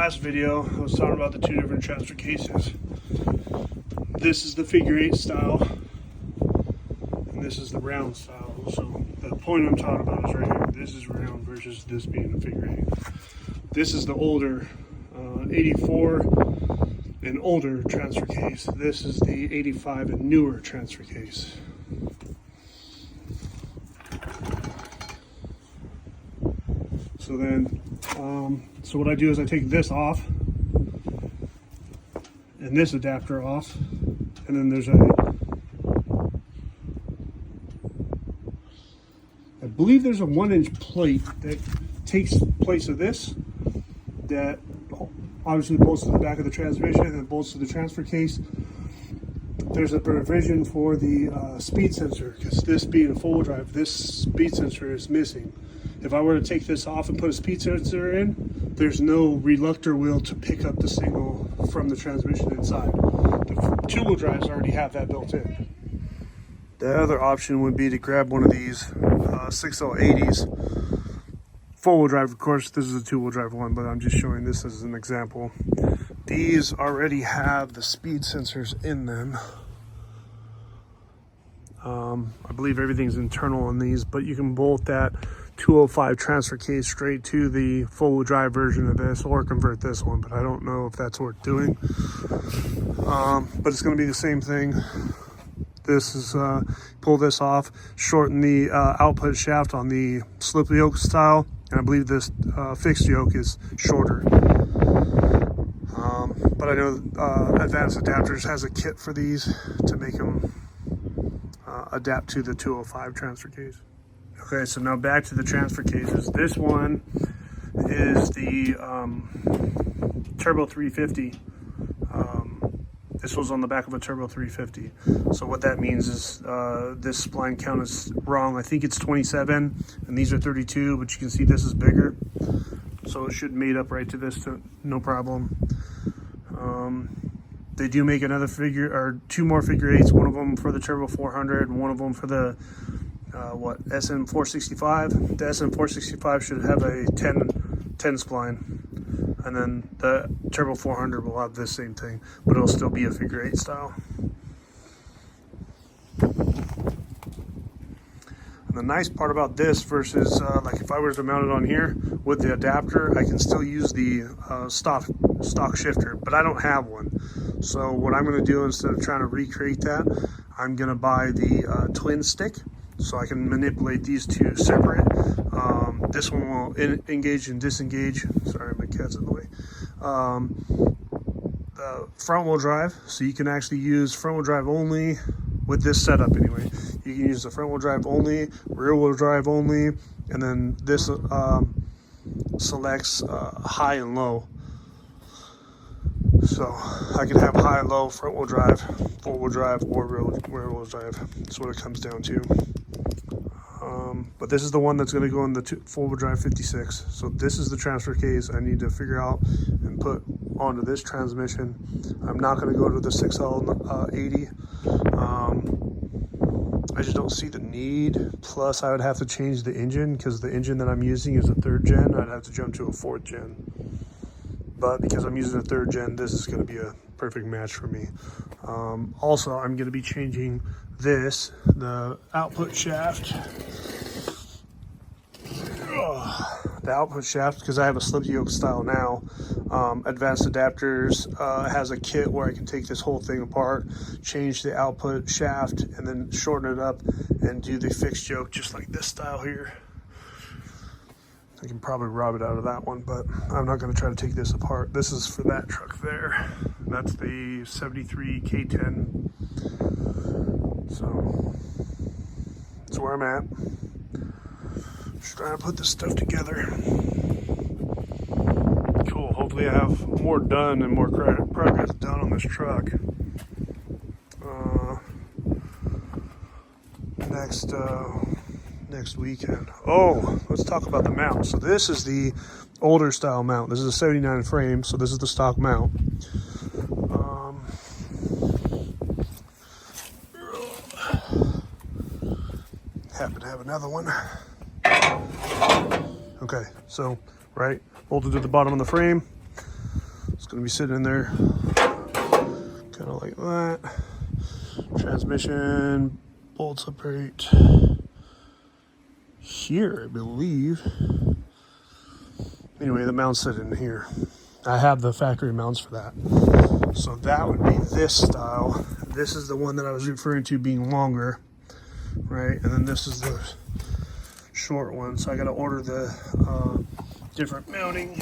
last video, I was talking about the two different transfer cases. This is the figure 8 style, and this is the round style. So the point I'm talking about is right here. This is round versus this being a figure 8. This is the older 84 and older transfer case. This is the 85 and newer transfer case. So then, so what I do is I take this off and this adapter off, and then there's I believe there's a 1-inch plate that takes place of this, that obviously bolts to the back of the transmission and bolts to the transfer case. There's a provision for the speed sensor, because this being a full drive, this speed sensor is missing. If I were to take this off and put a speed sensor in, there's no reluctor wheel to pick up the signal from the transmission inside. The two-wheel drives already have that built in. The other option would be to grab one of these 6L80s. Four-wheel drive, of course, this is a two-wheel drive one, but I'm just showing this as an example. These already have the speed sensors in them. I believe everything's internal in these, but you can bolt that 205 transfer case straight to the full drive version of this, or convert this one, but I don't know if that's worth doing. But it's going to be the same thing. This is pull this off, shorten the output shaft on the slip yoke style, and I believe this fixed yoke is shorter. But I know Advanced Adapters has a kit for these to make them adapt to the 205 transfer case. Okay, so now back to the transfer cases. This one is the Turbo 350. This was on the back of a Turbo 350. So what that means is this spline count is wrong. I think it's 27, and these are 32, but you can see this is bigger. So it should mate up right to this, no problem. They do make another figure, or two more figure 8s, one of them for the Turbo 400 and one of them for the SM465. The SM465 should have a 10 spline, and then the Turbo 400 will have this same thing, but it'll still be a figure 8 style. And the nice part about this versus like if I were to mount it on here with the adapter, I can still use the stock shifter, but I don't have one. So what I'm going to do, instead of trying to recreate that, I'm going to buy the twin stick, so I can manipulate these two separate. This one will engage and disengage. Sorry, my cat's in the way. The front wheel drive, so you can actually use front wheel drive only with this setup anyway. You can use the front wheel drive only, rear wheel drive only, and then this selects high and low. So I can have high and low, front wheel drive, four wheel drive, or rear wheel drive. That's what it comes down to. But this is the one that's going to go in the four-wheel drive 56. So this is the transfer case I need to figure out and put onto this transmission. I'm not going to go to the 6L80. I just don't see the need. Plus, I would have to change the engine, because the engine that I'm using is a 3rd gen. I'd have to jump to a 4th gen. But because I'm using a 3rd gen, this is going to be a perfect match for me. Also, I'm going to be changing this, the output shaft. The output shaft, because I have a slip yoke style now. Advanced Adapters has a kit where I can take this whole thing apart, change the output shaft, and then shorten it up and do the fixed yoke just like this style here. I can probably rob it out of that one, but I'm not going to try to take this apart. This is for that truck there. That's the 73 K10. So that's where I'm at. Just trying to put this stuff together. Cool. Hopefully I have more done and more progress done on this truck next weekend. Oh, let's talk about the mount. So this is the older style mount. This is a 79 frame, so this is the stock mount. Happen to have another one. Okay, so right, bolted to the bottom of the frame. going to be sitting in there kind of like that. Transmission bolts up right here, I believe. Anyway, the mounts sit in here. I have the factory mounts for that. So that would be this style. This is the one that I was referring to being longer, right? And then this is the short one. So I got to order the different mounting.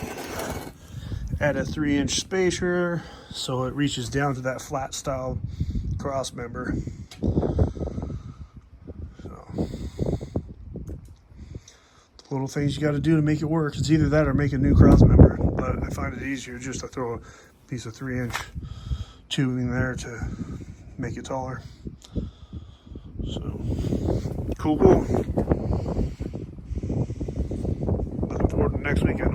Add a 3-inch spacer so it reaches down to that flat style cross member. So, the little things you got to do to make it work. It's either that or make a new cross member, but I find it easier just to throw a piece of 3-inch tubing there to make it taller. So, cool. Looking forward to next weekend.